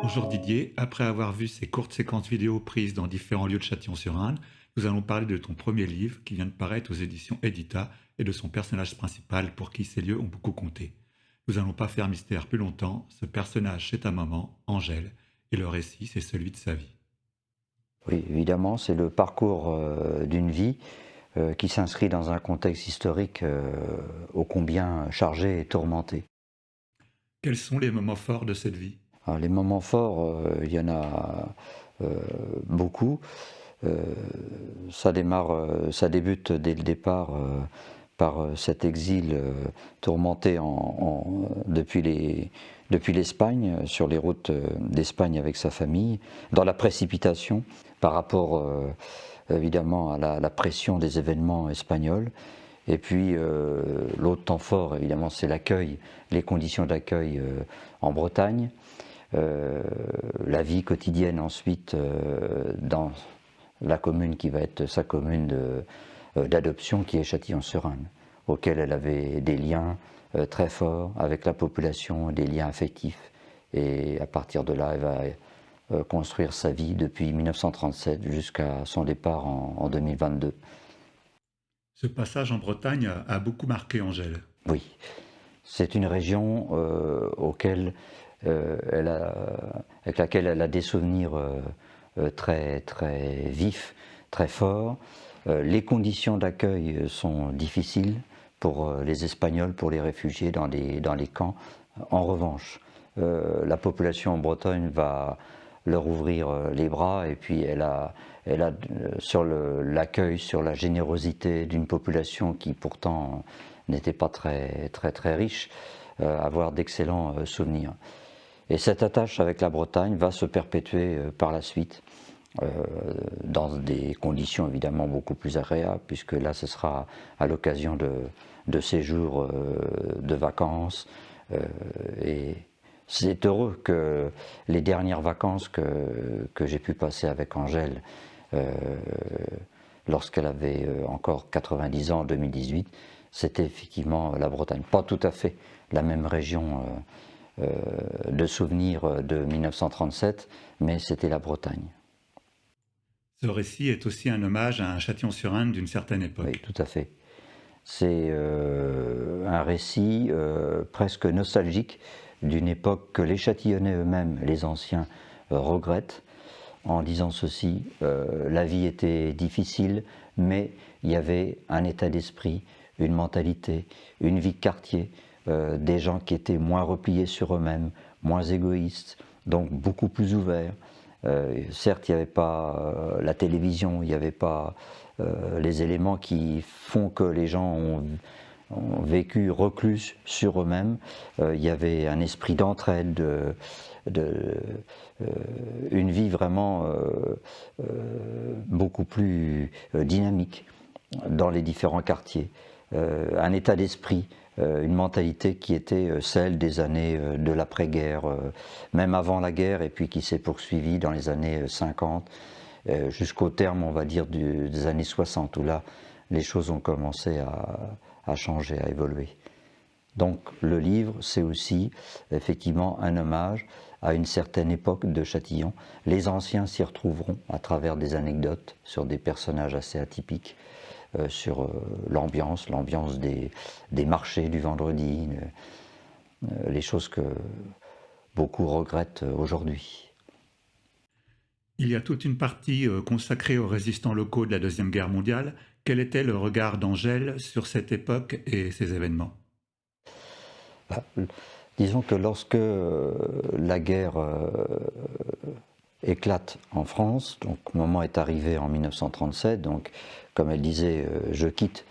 Bonjour Didier, après avoir vu ces courtes séquences vidéo prises dans différents lieux de Châtillon-sur-Indre, nous allons parler de ton premier livre qui vient de paraître aux éditions Edita et de son personnage principal pour qui ces lieux ont beaucoup compté. Nous n'allons pas faire mystère plus longtemps, ce personnage c'est ta maman, Angèle, et le récit c'est celui de sa vie. Oui, évidemment, c'est le parcours d'une vie qui s'inscrit dans un contexte historique ô combien chargé et tourmenté. Quels sont les moments forts de cette vie ? Alors, les moments forts, il y en a beaucoup. Ça débute dès le départ par cet exil tourmenté depuis l'Espagne, sur les routes d'Espagne avec sa famille, dans la précipitation par rapport évidemment à la pression des événements espagnols. Et puis l'autre temps fort, évidemment, c'est l'accueil, les conditions d'accueil en Bretagne. La vie quotidienne ensuite dans la commune qui va être sa commune d'adoption qui est Châtillon-sur-Indre, auquel elle avait des liens très forts avec la population, des liens affectifs. Et à partir de là, elle va construire sa vie depuis 1937 jusqu'à son départ en 2022. Ce passage en Bretagne a beaucoup marqué Angèle. Oui, c'est une région avec laquelle elle a des souvenirs très, très vifs, très forts. Les conditions d'accueil sont difficiles pour les Espagnols, pour les réfugiés dans les camps. En revanche, la population en Bretagne va leur ouvrir les bras et puis elle a sur l'accueil, sur la générosité d'une population qui pourtant n'était pas très, très, très riche, avoir d'excellents souvenirs. Et cette attache avec la Bretagne va se perpétuer par la suite, dans des conditions évidemment beaucoup plus agréables, puisque là ce sera à l'occasion de séjours de vacances. Et c'est heureux que les dernières vacances que j'ai pu passer avec Angèle, lorsqu'elle avait encore 90 ans en 2018, c'était effectivement la Bretagne. Pas tout à fait la même région de souvenirs de 1937, mais c'était la Bretagne. Ce récit est aussi un hommage à un Châtillon-sur-Indre d'une certaine Oui, époque. tout à fait. C'est un récit presque nostalgique d'une époque que les Châtillonnais eux-mêmes, les anciens, regrettent, en disant ceci: la vie était difficile, mais il y avait un état d'esprit, une mentalité, une vie de quartier, des gens qui étaient moins repliés sur eux-mêmes, moins égoïstes, donc beaucoup plus ouverts. Certes, il n'y avait pas la télévision, il n'y avait pas les éléments qui font que les gens ont vécu reclus sur eux-mêmes. Il y avait un esprit d'entraide, une vie vraiment beaucoup plus dynamique dans les différents quartiers. Un état d'esprit, une mentalité qui était celle des années de l'après-guerre, même avant la guerre, et puis qui s'est poursuivie dans les années 50, jusqu'au terme, on va dire, des années 60, où là, les choses ont commencé à changer, à évoluer. Donc le livre, c'est aussi effectivement un hommage à une certaine époque de Châtillon. Les anciens s'y retrouveront à travers des anecdotes sur des personnages assez atypiques, sur l'ambiance des marchés du vendredi, les choses que beaucoup regrettent aujourd'hui. Il y a toute une partie consacrée aux résistants locaux de la Deuxième Guerre mondiale. Quel était le regard d'Angèle sur cette époque et ces événements? Bah, disons que lorsque la guerre éclate en France, donc le moment est arrivé en 1937, donc comme elle disait, je quitte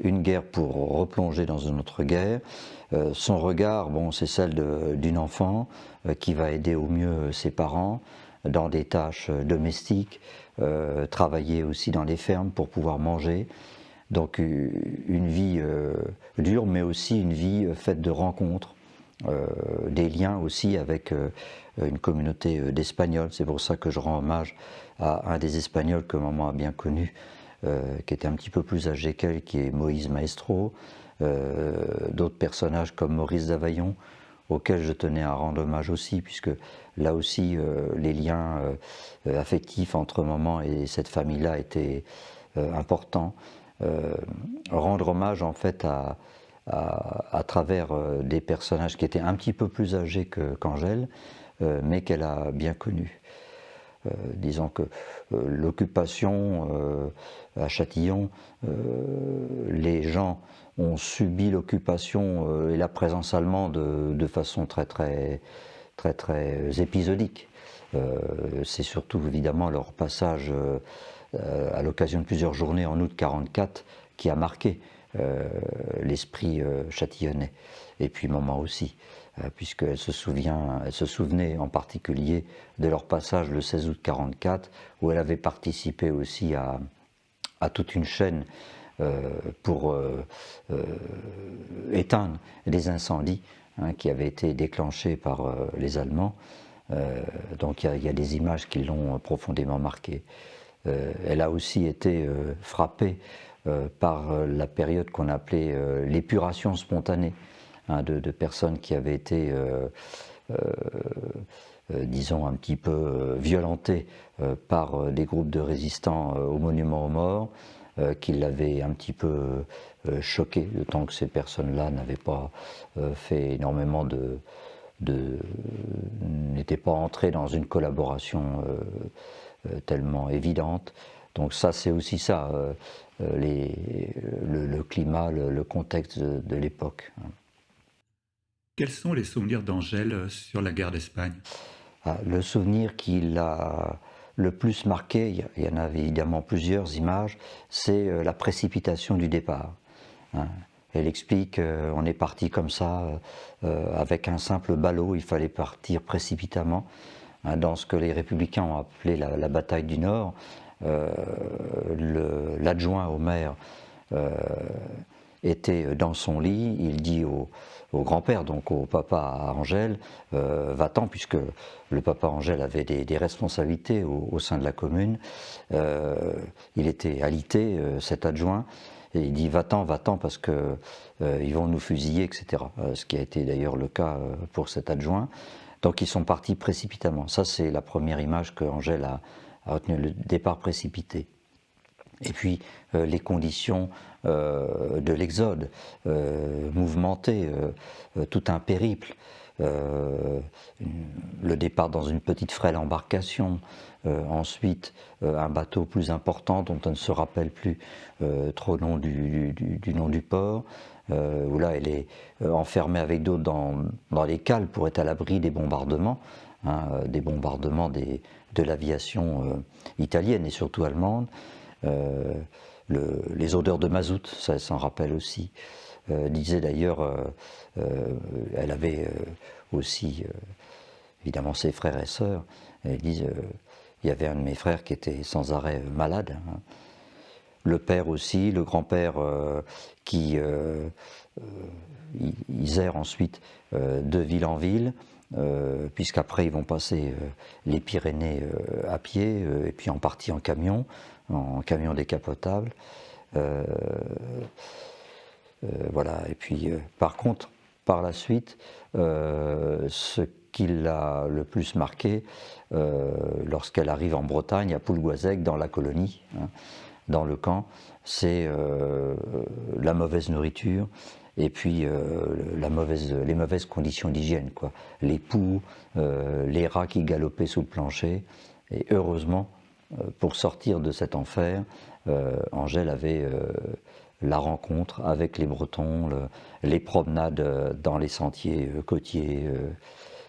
une guerre pour replonger dans une autre guerre. Son regard, bon, c'est celle d'une enfant qui va aider au mieux ses parents dans des tâches domestiques, travailler aussi dans les fermes pour pouvoir manger. Donc une vie dure, mais aussi une vie faite de rencontres, des liens aussi avec une communauté d'Espagnols. C'est pour ça que je rends hommage à un des Espagnols que maman a bien connu, qui était un petit peu plus âgé qu'elle, qui est Moïse Maestro, d'autres personnages comme Maurice Davaillon, auxquels je tenais à rendre hommage aussi, puisque là aussi les liens affectifs entre maman et cette famille-là étaient importants. Rendre hommage en fait à travers des personnages qui étaient un petit peu plus âgés qu'Angèle, mais qu'elle a bien connus. Disons que l'occupation à Châtillon, les gens ont subi l'occupation et la présence allemande de façon très épisodique. C'est surtout évidemment leur passage à l'occasion de plusieurs journées en août 1944 qui a marqué l'esprit châtillonnais. Et puis maman aussi, puisqu'elle se souvenait en particulier de leur passage le 16 août 1944, où elle avait participé aussi à toute une chaîne pour éteindre des incendies qui avaient été déclenchés par les Allemands. Donc il y a des images qui l'ont profondément marquée. Elle a aussi été frappée par la période qu'on appelait l'épuration spontanée, de personnes qui avaient été, disons, un petit peu violentées par des groupes de résistants au monument aux morts, qui l'avaient un petit peu choquée, d'autant que ces personnes-là n'avaient pas fait énormément n'étaient pas entrées dans une collaboration tellement évidente. Donc ça, c'est aussi ça, le climat, le contexte de l'époque. Quels sont les souvenirs d'Angèle sur la guerre d'Espagne? Le souvenir qui l'a le plus marqué, il y en a évidemment plusieurs images, c'est la précipitation du départ. Elle explique on est parti comme ça, avec un simple ballot, il fallait partir précipitamment, hein, dans ce que les républicains ont appelé la bataille du Nord. L'adjoint au maire était dans son lit, il dit au grand-père, donc au papa Angèle, va-t'en, puisque le papa Angèle avait des responsabilités au sein de la commune. Il était alité, cet adjoint, et il dit va-t'en, parce que ils vont nous fusiller, etc. Ce qui a été d'ailleurs le cas pour cet adjoint. Donc ils sont partis précipitamment. Ça, c'est la première image que Angèle a retenu, le départ précipité. Et puis les conditions de l'exode, mouvementé, tout un périple, le départ dans une petite frêle embarcation, ensuite un bateau plus important dont on ne se rappelle plus trop nom du nom du port, où là elle est enfermée avec d'autres dans les cales pour être à l'abri des bombardements, hein, des bombardements de l'aviation italienne et surtout allemande. Les odeurs de mazout, ça s'en rappelle aussi. Disait d'ailleurs, elle avait aussi évidemment ses frères et sœurs. Elle dit, il y avait un de mes frères qui était sans arrêt malade, hein. Le père aussi, le grand-père qui ils errent ensuite de ville en ville, puisqu'après ils vont passer les Pyrénées à pied, et puis en partie en camion décapotable. Voilà. Et puis par contre, par la suite, ce qui l'a le plus marqué, lorsqu'elle arrive en Bretagne, à Poulgoisec, dans la colonie, hein, dans le camp, c'est la mauvaise nourriture et puis les mauvaises conditions d'hygiène, quoi. Les poux, les rats qui galopaient sous le plancher. Et heureusement, pour sortir de cet enfer, Angèle avait la rencontre avec les Bretons, les promenades dans les sentiers côtiers,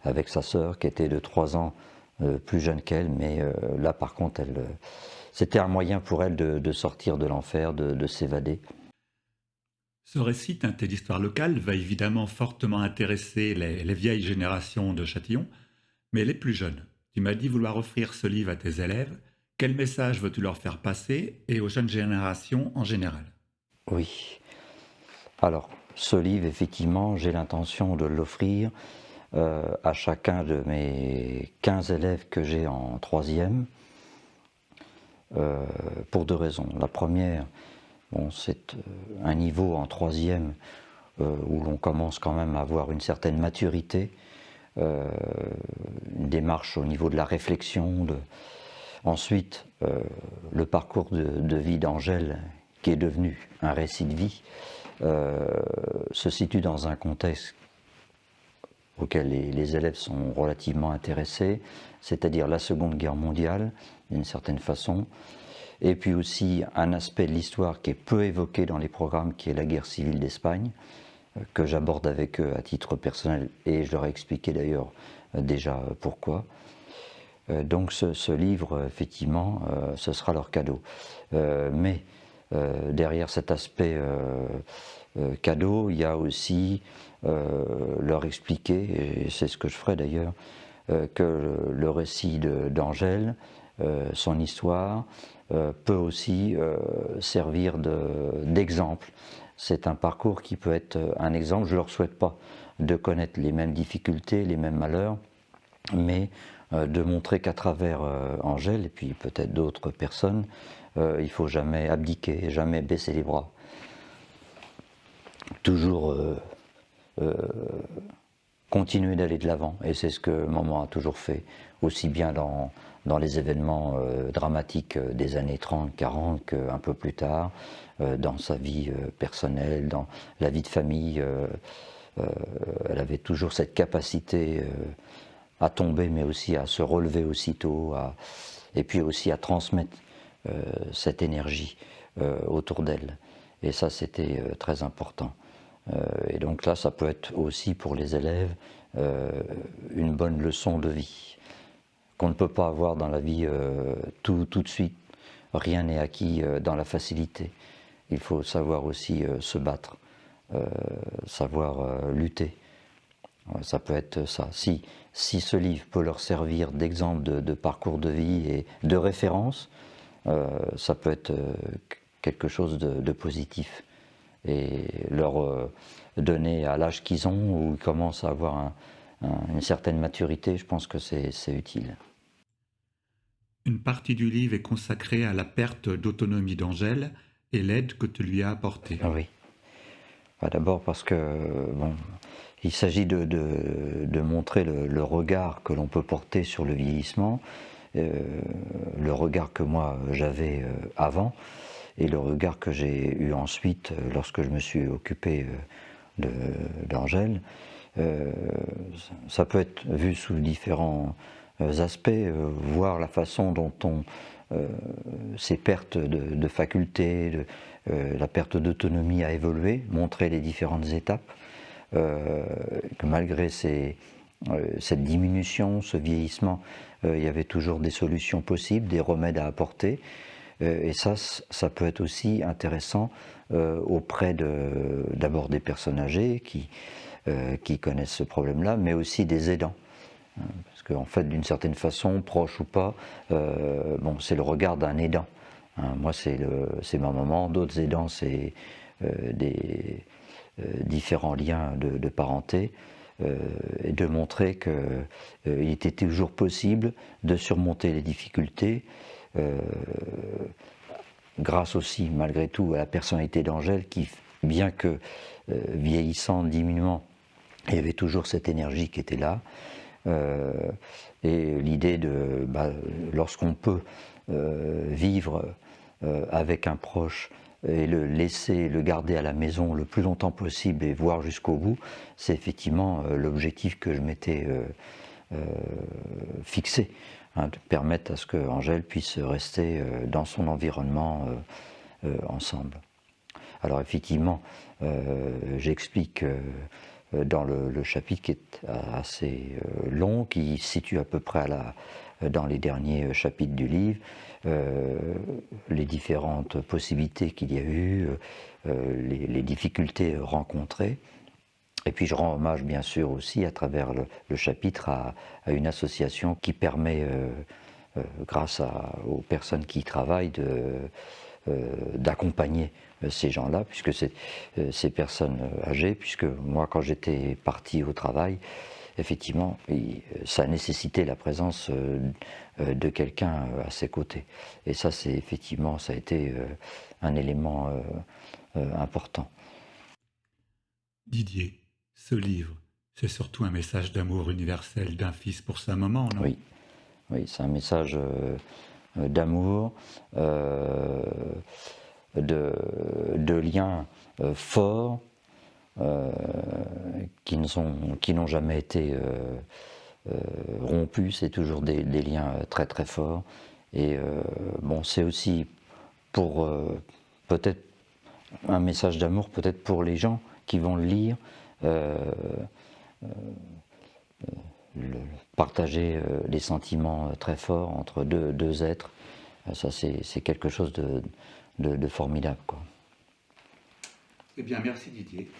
avec sa sœur qui était de 3 ans plus jeune qu'elle, mais là par contre c'était un moyen pour elle de sortir de l'enfer, de s'évader. Ce récit teinté d'histoire locale va évidemment fortement intéresser les vieilles générations de Châtillon, mais les plus jeunes. Tu m'as dit vouloir offrir ce livre à tes élèves. Quel message veux-tu leur faire passer et aux jeunes générations en général? Oui. Alors, ce livre, effectivement, j'ai l'intention de l'offrir à chacun de mes 15 élèves que j'ai en 3e, pour 2 raisons. La première, bon, c'est un niveau en 3e où l'on commence quand même à avoir une certaine maturité, une démarche au niveau de la réflexion. Ensuite, le parcours de vie d'Angèle, qui est devenu un récit de vie, se situe dans un contexte auquel les élèves sont relativement intéressés, c'est-à-dire la Seconde Guerre mondiale, d'une certaine façon, et puis aussi un aspect de l'histoire qui est peu évoqué dans les programmes, qui est la guerre civile d'Espagne, que j'aborde avec eux à titre personnel, et je leur ai expliqué d'ailleurs déjà pourquoi. Donc ce livre, effectivement, ce sera leur cadeau. Mais derrière cet aspect cadeau, il y a aussi leur expliquer, et c'est ce que je ferai d'ailleurs, que le récit d'Angèle, son histoire, peut aussi servir d'exemple. C'est un parcours qui peut être un exemple. Je ne leur souhaite pas de connaître les mêmes difficultés, les mêmes malheurs, mais de montrer qu'à travers Angèle, et puis peut-être d'autres personnes, il ne faut jamais abdiquer, jamais baisser les bras. Toujours continuer d'aller de l'avant, et c'est ce que maman a toujours fait, aussi bien dans les événements dramatiques des années 30, 40, qu'un peu plus tard, dans sa vie personnelle, dans la vie de famille. Elle avait toujours cette capacité à tomber, mais aussi à se relever aussitôt, et puis aussi à transmettre cette énergie autour d'elle. Et ça, c'était très important. Et donc là, ça peut être aussi pour les élèves une bonne leçon de vie, qu'on ne peut pas avoir dans la vie tout de suite. Rien n'est acquis dans la facilité. Il faut savoir aussi se battre savoir lutter. Ouais, ça peut être ça. Si ce livre peut leur servir d'exemple de parcours de vie et de référence, ça peut être quelque chose de positif. Et leur donner à l'âge qu'ils ont, où ils commencent à avoir une certaine maturité, je pense que c'est utile. Une partie du livre est consacrée à la perte d'autonomie d'Angèle et l'aide que tu lui as apportée. Ah oui. Bah, d'abord parce que bon, il s'agit de montrer le regard que l'on peut porter sur le vieillissement, le regard que moi j'avais avant et le regard que j'ai eu ensuite lorsque je me suis occupé d'Angèle. Ça peut être vu sous différents aspects, voir la façon dont ces pertes de facultés, la perte d'autonomie a évolué, montrer les différentes étapes, que malgré cette diminution, ce vieillissement, il y avait toujours des solutions possibles, des remèdes à apporter. Et ça peut être aussi intéressant auprès d'abord des personnes âgées qui connaissent ce problème-là, mais aussi des aidants. Parce qu'en fait, d'une certaine façon, proche ou pas, bon, c'est le regard d'un aidant. Moi, c'est ma maman, d'autres aidants, c'est des différents liens de parenté, et de montrer qu'il était toujours possible de surmonter les difficultés, grâce aussi, malgré tout, à la personnalité d'Angèle qui, bien que vieillissant, diminuant, il y avait toujours cette énergie qui était là. Et l'idée de, lorsqu'on peut vivre avec un proche et le laisser, le garder à la maison le plus longtemps possible et voir jusqu'au bout, c'est effectivement l'objectif que je m'étais fixé, hein, de permettre à ce que Angèle puisse rester dans son environnement ensemble. Alors effectivement, j'explique dans le chapitre qui est assez long, qui se situe à peu près dans les derniers chapitres du livre, les différentes possibilités qu'il y a eu, les difficultés rencontrées. Et puis je rends hommage bien sûr aussi à travers le chapitre à une association qui permet, grâce aux personnes qui y travaillent, d'accompagner ces gens-là, puisque ces personnes âgées, puisque moi quand j'étais parti au travail, effectivement, ça nécessitait la présence de quelqu'un à ses côtés. Et ça, effectivement, ça a été un élément important. Didier, ce livre, c'est surtout un message d'amour universel d'un fils pour sa maman, non? Oui, oui, c'est un message d'amour, de liens forts, qui n'ont jamais été rompus. C'est toujours des liens très très forts. Et bon, c'est aussi pour peut-être un message d'amour, peut-être pour les gens qui vont le lire, partager des sentiments très forts entre deux êtres. Ça, c'est quelque chose de formidable, quoi. Eh bien, merci Didier.